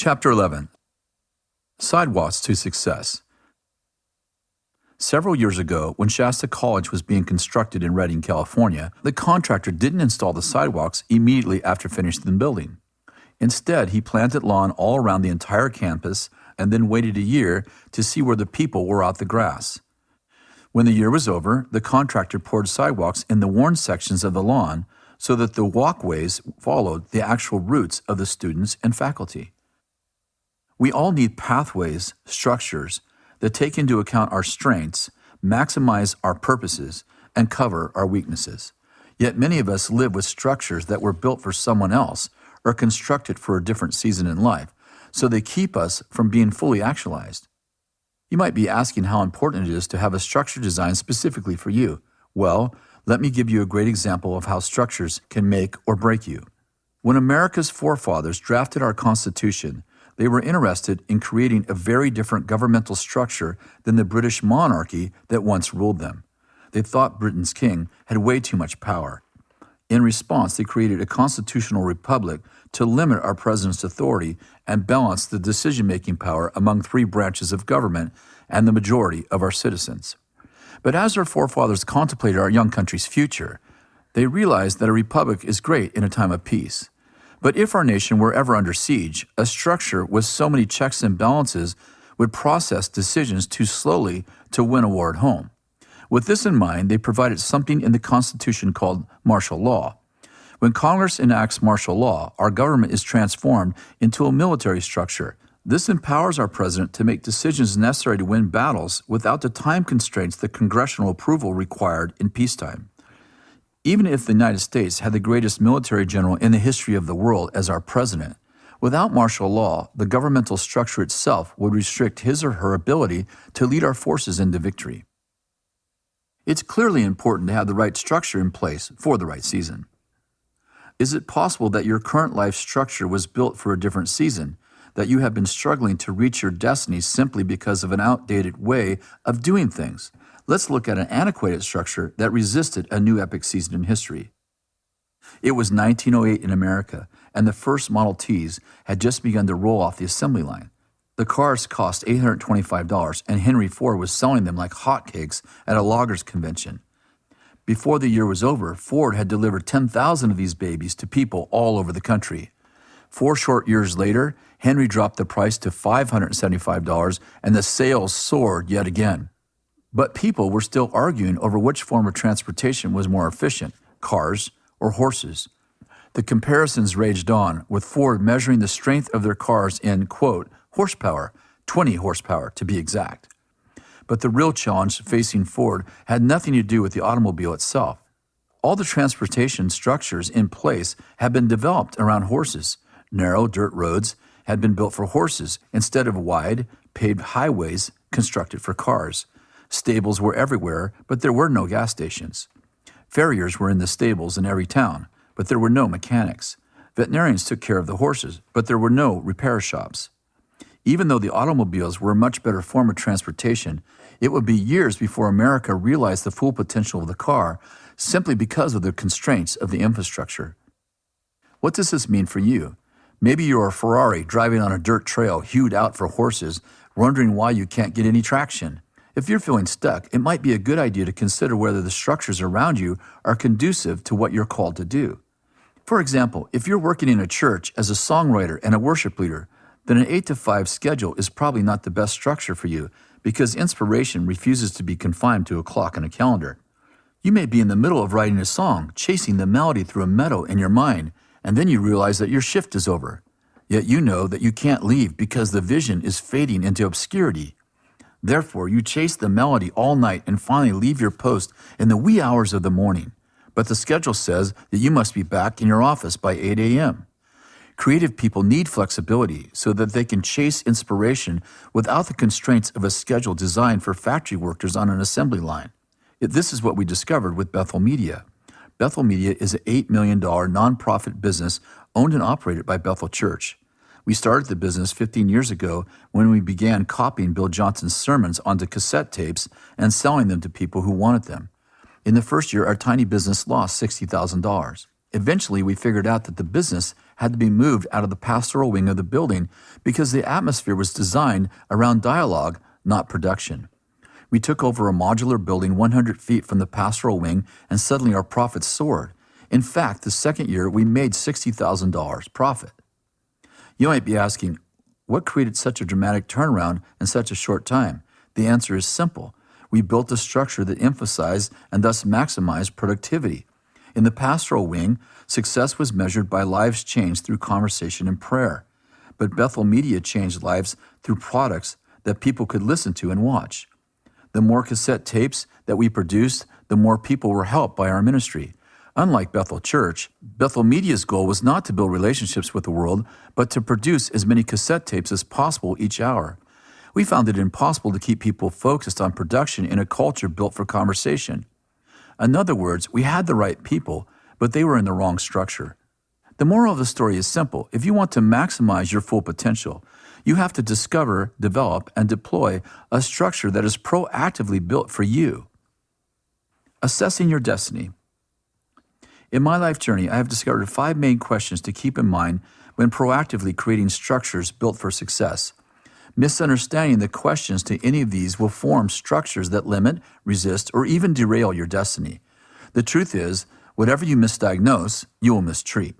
Chapter 11. Sidewalks to Success. Several years ago, when Shasta College was being constructed in Redding, California, the contractor didn't install the sidewalks immediately after finishing the building. Instead, he planted lawn all around the entire campus and then waited a year to see where the people wore out the grass. When the year was over, the contractor poured sidewalks in the worn sections of the lawn so that the walkways followed the actual routes of the students and faculty. We all need pathways, structures that take into account our strengths, maximize our purposes, and cover our weaknesses. Yet many of us live with structures that were built for someone else or constructed for a different season in life, so they keep us from being fully actualized. You might be asking how important it is to have a structure designed specifically for you. Well, let me give you a great example of how structures can make or break you. When America's forefathers drafted our Constitution, they were interested in creating a very different governmental structure than the British monarchy that once ruled them. They thought Britain's king had way too much power. In response, they created a constitutional republic to limit our president's authority and balance the decision-making power among three branches of government and the majority of our citizens. But as our forefathers contemplated our young country's future, they realized that a republic is great in a time of peace. But if our nation were ever under siege, a structure with so many checks and balances would process decisions too slowly to win a war at home. With this in mind, they provided something in the Constitution called martial law. When Congress enacts martial law, our government is transformed into a military structure. This empowers our president to make decisions necessary to win battles without the time constraints that congressional approval required in peacetime. Even if the United States had the greatest military general in the history of the world as our president, without martial law, the governmental structure itself would restrict his or her ability to lead our forces into victory. It's clearly important to have the right structure in place for the right season. Is it possible that your current life structure was built for a different season, that you have been struggling to reach your destiny simply because of an outdated way of doing things? Let's look at an antiquated structure that resisted a new epic season in history. It was 1908 in America, and the first Model Ts had just begun to roll off the assembly line. The cars cost $825, and Henry Ford was selling them like hotcakes at a loggers convention. Before the year was over, Ford had delivered 10,000 of these babies to people all over the country. 4 short years later, Henry dropped the price to $575, and the sales soared yet again. But people were still arguing over which form of transportation was more efficient, cars or horses. The comparisons raged on, with Ford measuring the strength of their cars in, quote, horsepower, 20 horsepower to be exact. But the real challenge facing Ford had nothing to do with the automobile itself. All the transportation structures in place had been developed around horses. Narrow dirt roads had been built for horses instead of wide, paved highways constructed for cars. Stables were everywhere, but there were no gas stations. Farriers were in the stables in every town, but there were no mechanics. Veterinarians took care of the horses, but there were no repair shops. Even though the automobiles were a much better form of transportation, it would be years before America realized the full potential of the car simply because of the constraints of the infrastructure. What does this mean for you? Maybe you're a Ferrari driving on a dirt trail hewed out for horses, wondering why you can't get any traction. If you're feeling stuck, it might be a good idea to consider whether the structures around you are conducive to what you're called to do. For example, if you're working in a church as a songwriter and a worship leader, then an 8-to-5 schedule is probably not the best structure for you because inspiration refuses to be confined to a clock and a calendar. You may be in the middle of writing a song, chasing the melody through a meadow in your mind, and then you realize that your shift is over. Yet you know that you can't leave because the vision is fading into obscurity. Therefore, you chase the melody all night and finally leave your post in the wee hours of the morning. But the schedule says that you must be back in your office by 8 a.m. Creative people need flexibility so that they can chase inspiration without the constraints of a schedule designed for factory workers on an assembly line. This is what we discovered with Bethel Media. Bethel Media is an $8 million nonprofit business owned and operated by Bethel Church. We started the business 15 years ago when we began copying Bill Johnson's sermons onto cassette tapes and selling them to people who wanted them. In the first year, our tiny business lost $60,000. Eventually, we figured out that the business had to be moved out of the pastoral wing of the building because the atmosphere was designed around dialogue, not production. We took over a modular building 100 feet from the pastoral wing, and suddenly our profits soared. In fact, the second year, we made $60,000 profit. You might be asking, what created such a dramatic turnaround in such a short time? The answer is simple. We built a structure that emphasized and thus maximized productivity. In the pastoral wing, success was measured by lives changed through conversation and prayer. But Bethel Media changed lives through products that people could listen to and watch. The more cassette tapes that we produced, the more people were helped by our ministry. Unlike Bethel Church, Bethel Media's goal was not to build relationships with the world, but to produce as many cassette tapes as possible each hour. We found it impossible to keep people focused on production in a culture built for conversation. In other words, we had the right people, but they were in the wrong structure. The moral of the story is simple. If you want to maximize your full potential, you have to discover, develop, and deploy a structure that is proactively built for you. Assessing your destiny. In my life journey, I have discovered 5 main questions to keep in mind when proactively creating structures built for success. Misunderstanding the questions to any of these will form structures that limit, resist, or even derail your destiny. The truth is, whatever you misdiagnose, you will mistreat.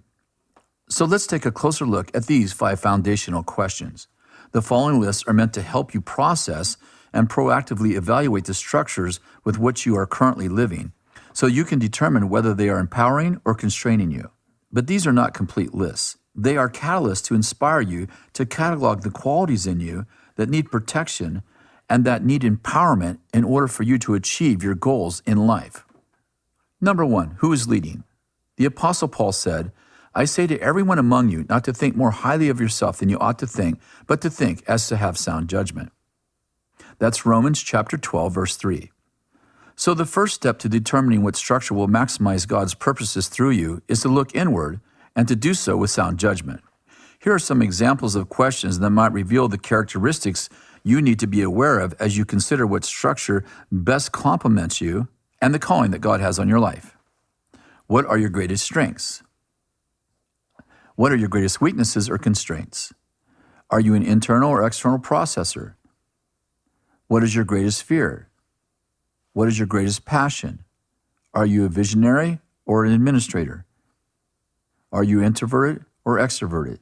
So let's take a closer look at these 5 foundational questions. The following lists are meant to help you process and proactively evaluate the structures with which you are currently living, so you can determine whether they are empowering or constraining you. But these are not complete lists. They are catalysts to inspire you to catalog the qualities in you that need protection and that need empowerment in order for you to achieve your goals in life. Number 1, who is leading? The Apostle Paul said, I say to everyone among you not to think more highly of yourself than you ought to think, but to think as to have sound judgment. That's Romans chapter 12, verse 3. So the first step to determining what structure will maximize God's purposes through you is to look inward and to do so with sound judgment. Here are some examples of questions that might reveal the characteristics you need to be aware of as you consider what structure best complements you and the calling that God has on your life. What are your greatest strengths? What are your greatest weaknesses or constraints? Are you an internal or external processor? What is your greatest fear? What is your greatest passion? Are you a visionary or an administrator? Are you introverted or extroverted?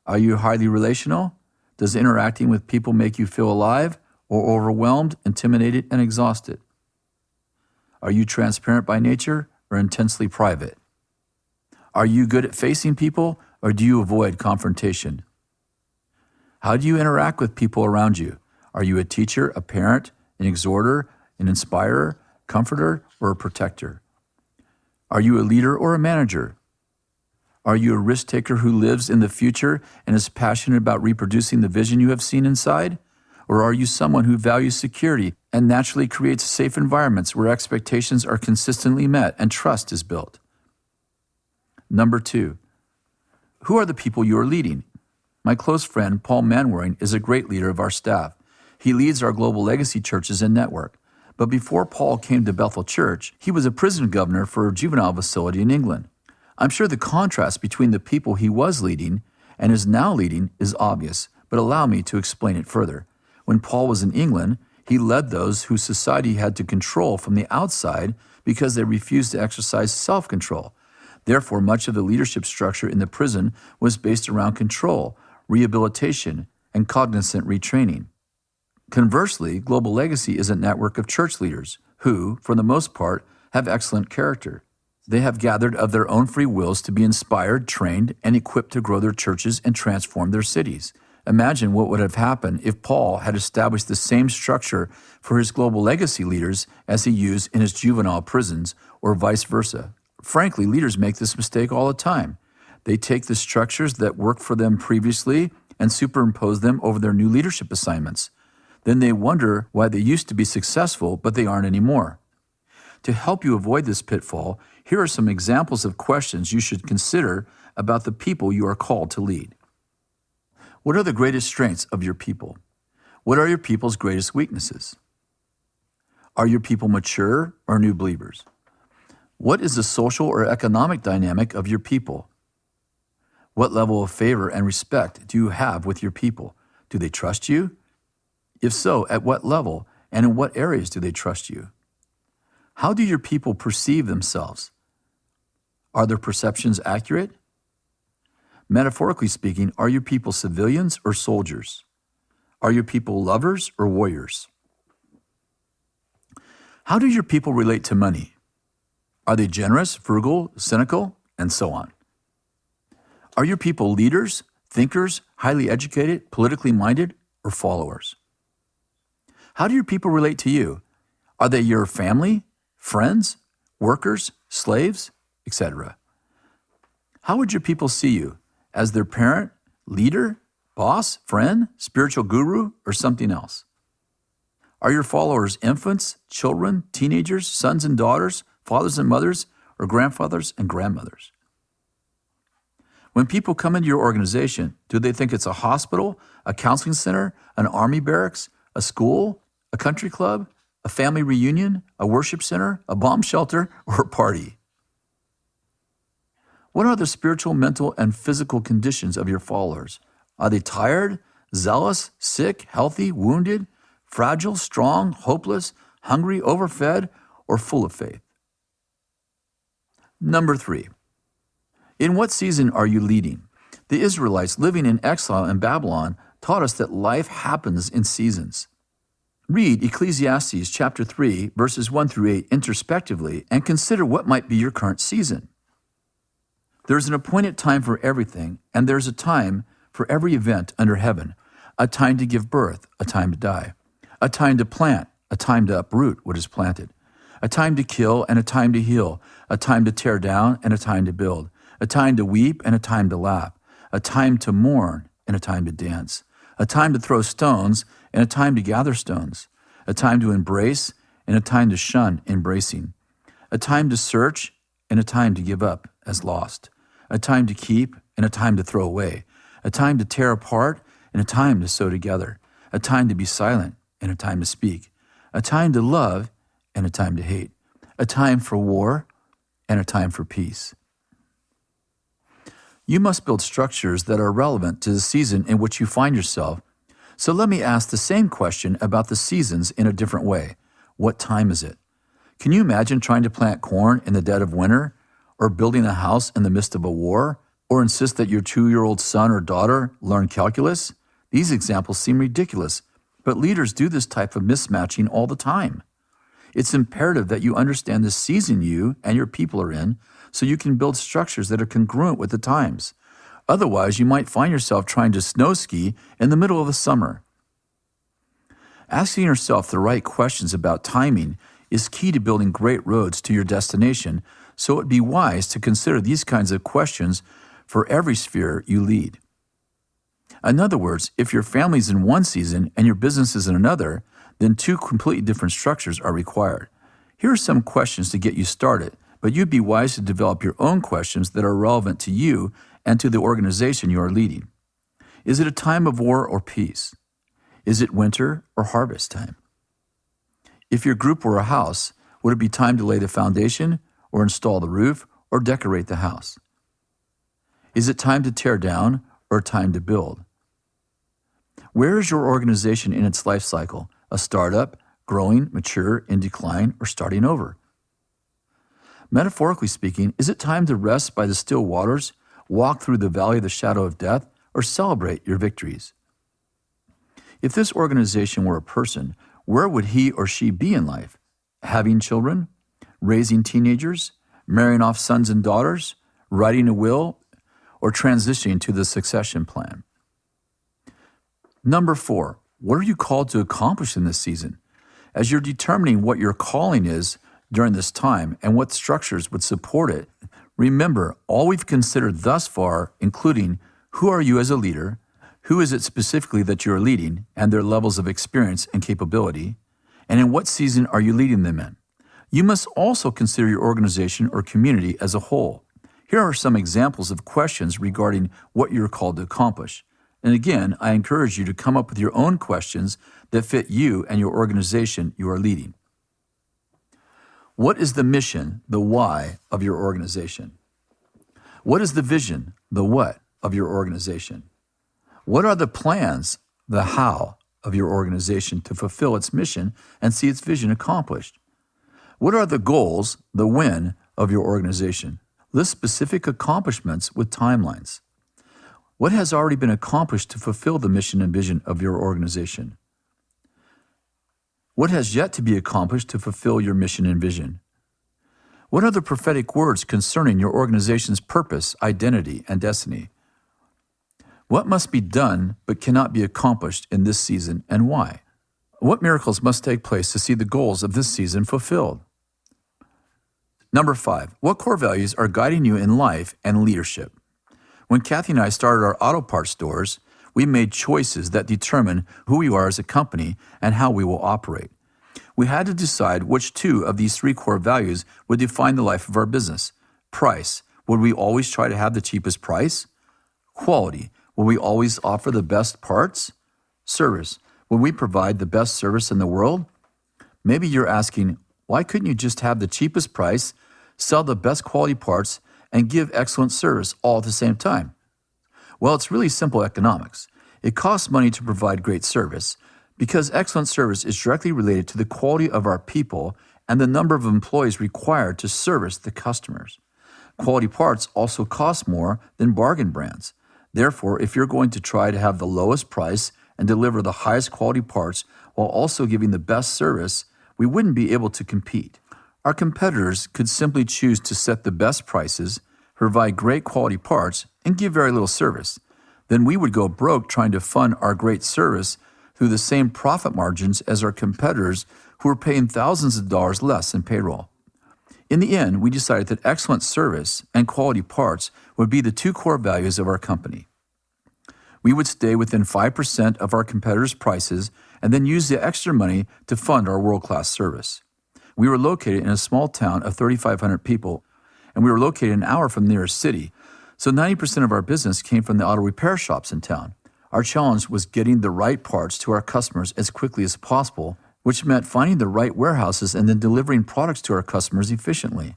Are you highly relational? Does interacting with people make you feel alive or overwhelmed, intimidated, and exhausted? Are you transparent by nature or intensely private? Are you good at facing people or do you avoid confrontation? How do you interact with people around you? Are you a teacher, a parent, an exhorter, an inspirer, comforter, or a protector? Are you a leader or a manager? Are you a risk taker who lives in the future and is passionate about reproducing the vision you have seen inside? Or are you someone who values security and naturally creates safe environments where expectations are consistently met and trust is built? Number 2, who are the people you are leading? My close friend, Paul Manwaring, is a great leader of our staff. He leads our global legacy churches and network. But before Paul came to Bethel Church, he was a prison governor for a juvenile facility in England. I'm sure the contrast between the people he was leading and is now leading is obvious, but allow me to explain it further. When Paul was in England, he led those whose society had to control from the outside because they refused to exercise self-control. Therefore, much of the leadership structure in the prison was based around control, rehabilitation, and cognizant retraining. Conversely, Global Legacy is a network of church leaders who, for the most part, have excellent character. They have gathered of their own free wills to be inspired, trained, and equipped to grow their churches and transform their cities. Imagine what would have happened if Paul had established the same structure for his Global Legacy leaders as he used in his juvenile prisons, or vice versa. Frankly, leaders make this mistake all the time. They take the structures that worked for them previously and superimpose them over their new leadership assignments. Then they wonder why they used to be successful, but they aren't anymore. To help you avoid this pitfall, here are some examples of questions you should consider about the people you are called to lead. What are the greatest strengths of your people? What are your people's greatest weaknesses? Are your people mature or new believers? What is the social or economic dynamic of your people? What level of favor and respect do you have with your people? Do they trust you? If so, at what level and in what areas do they trust you? How do your people perceive themselves? Are their perceptions accurate? Metaphorically speaking, are your people civilians or soldiers? Are your people lovers or warriors? How do your people relate to money? Are they generous, frugal, cynical, and so on? Are your people leaders, thinkers, highly educated, politically minded, or followers? How do your people relate to you? Are they your family, friends, workers, slaves, etc.? How would your people see you? As their parent, leader, boss, friend, spiritual guru, or something else? Are your followers infants, children, teenagers, sons and daughters, fathers and mothers, or grandfathers and grandmothers? When people come into your organization, do they think it's a hospital, a counseling center, an army barracks, a school, a country club, a family reunion, a worship center, a bomb shelter, or a party? What are the spiritual, mental, and physical conditions of your followers? Are they tired, zealous, sick, healthy, wounded, fragile, strong, hopeless, hungry, overfed, or full of faith? Number 3. In what season are you leading? The Israelites living in exile in Babylon taught us that life happens in seasons. Read Ecclesiastes chapter 3, verses 1 through 8 introspectively and consider what might be your current season. There's an appointed time for everything, and there's a time for every event under heaven, a time to give birth, a time to die, a time to plant, a time to uproot what is planted, a time to kill and a time to heal, a time to tear down and a time to build, a time to weep and a time to laugh, a time to mourn and a time to dance, a time to throw stones and a time to gather stones, a time to embrace and a time to shun embracing, a time to search and a time to give up as lost, a time to keep and a time to throw away, a time to tear apart and a time to sew together, a time to be silent and a time to speak, a time to love and a time to hate, a time for war and a time for peace. You must build structures that are relevant to the season in which you find yourself. So let me ask the same question about the seasons in a different way. What time is it? Can you imagine trying to plant corn in the dead of winter, or building a house in the midst of a war, or insist that your 2-year-old son or daughter learn calculus? These examples seem ridiculous, but leaders do this type of mismatching all the time. It's imperative that you understand the season you and your people are in so you can build structures that are congruent with the times. Otherwise, you might find yourself trying to snow ski in the middle of the summer. Asking yourself the right questions about timing is key to building great roads to your destination, so it'd be wise to consider these kinds of questions for every sphere you lead. In other words, if your family's in one season and your business is in another, then 2 completely different structures are required. Here are some questions to get you started, but you'd be wise to develop your own questions that are relevant to you and to the organization you are leading. Is it a time of war or peace? Is it winter or harvest time? If your group were a house, would it be time to lay the foundation or install the roof or decorate the house? Is it time to tear down or time to build? Where is your organization in its life cycle? A startup, growing, mature, in decline, or starting over? Metaphorically speaking, is it time to rest by the still waters, walk through the valley of the shadow of death, or celebrate your victories? If this organization were a person, where would he or she be in life? Having children? Raising teenagers? Marrying off sons and daughters? Writing a will? Or transitioning to the succession plan? Number 4, what are you called to accomplish in this season? As you're determining what your calling is during this time and what structures would support it, remember all we've considered thus far, including who are you as a leader, who is it specifically that you are leading, and their levels of experience and capability, and in what season are you leading them in. You must also consider your organization or community as a whole. Here are some examples of questions regarding what you're called to accomplish. And again, I encourage you to come up with your own questions that fit you and your organization you are leading. What is the mission, the why of your organization? What is the vision, the what of your organization? What are the plans, the how of your organization to fulfill its mission and see its vision accomplished? What are the goals, the when of your organization? List specific accomplishments with timelines. What has already been accomplished to fulfill the mission and vision of your organization? What has yet to be accomplished to fulfill your mission and vision? What are the prophetic words concerning your organization's purpose, identity, and destiny? What must be done but cannot be accomplished in this season, and why? What miracles must take place to see the goals of this season fulfilled? Number 5, what core values are guiding you in life and leadership? When Kathy and I started our auto parts stores, we made choices that determine who we are as a company and how we will operate. We had to decide which 2 of these 3 core values would define the life of our business. Price. Would we always try to have the cheapest price? Quality. Will we always offer the best parts? Service. Will we provide the best service in the world? Maybe you're asking, why couldn't you just have the cheapest price, sell the best quality parts, and give excellent service all at the same time? Well, it's really simple economics. It costs money to provide great service because excellent service is directly related to the quality of our people and the number of employees required to service the customers. Quality parts also cost more than bargain brands. Therefore, if you're going to try to have the lowest price and deliver the highest quality parts while also giving the best service, we wouldn't be able to compete. Our competitors could simply choose to set the best prices, provide great quality parts, and give very little service. Then we would go broke trying to fund our great service through the same profit margins as our competitors who are paying thousands of dollars less in payroll. In the end, we decided that excellent service and quality parts would be the 2 core values of our company. We would stay within 5% of our competitors' prices and then use the extra money to fund our world-class service. We were located in a small town of 3,500 people, and we were located an hour from the nearest city, so 90% of our business came from the auto repair shops in town. Our challenge was getting the right parts to our customers as quickly as possible, which meant finding the right warehouses and then delivering products to our customers efficiently.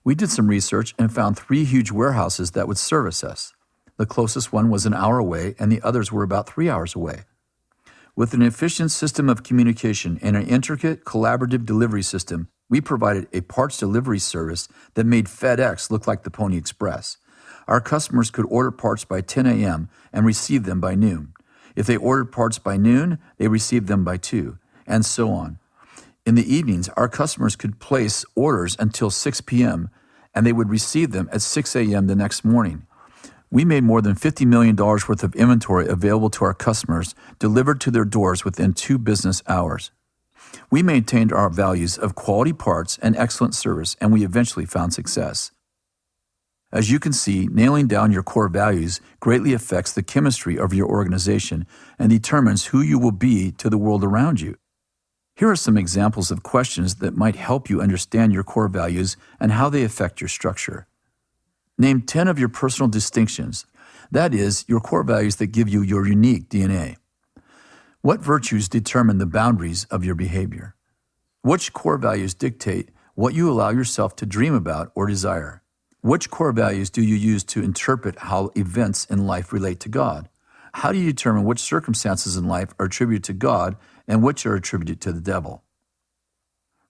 We did some research and found 3 huge warehouses that would service us. The closest one was an hour away, and the others were about 3 hours away. With an efficient system of communication and an intricate collaborative delivery system, we provided a parts delivery service that made FedEx look like the Pony Express. Our customers could order parts by 10 a.m. and receive them by noon. If they ordered parts by noon, they received them by 2, and so on. In the evenings, our customers could place orders until 6 p.m., and they would receive them at 6 a.m. the next morning. We made more than $50 million worth of inventory available to our customers, delivered to their doors within 2 business hours. We maintained our values of quality parts and excellent service, and we eventually found success. As you can see, nailing down your core values greatly affects the chemistry of your organization and determines who you will be to the world around you. Here are some examples of questions that might help you understand your core values and how they affect your structure. Name 10 of your personal distinctions, that is, your core values that give you your unique DNA. What virtues determine the boundaries of your behavior? Which core values dictate what you allow yourself to dream about or desire? Which core values do you use to interpret how events in life relate to God? How do you determine which circumstances in life are attributed to God and which are attributed to the devil?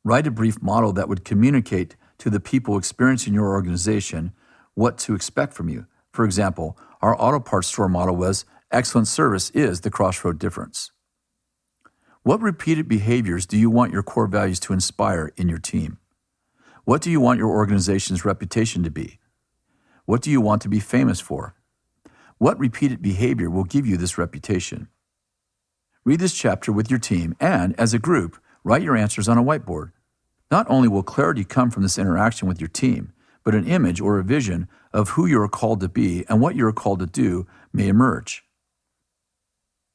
Write a brief model that would communicate to the people experiencing your organization what to expect from you. For example, our auto parts store model was, excellent service is the crossroad difference. What repeated behaviors do you want your core values to inspire in your team? What do you want your organization's reputation to be? What do you want to be famous for? What repeated behavior will give you this reputation? Read this chapter with your team and, as a group, write your answers on a whiteboard. Not only will clarity come from this interaction with your team, but an image or a vision of who you are called to be and what you are called to do may emerge.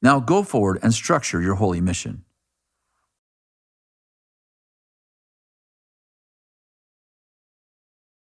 Now go forward and structure your holy mission.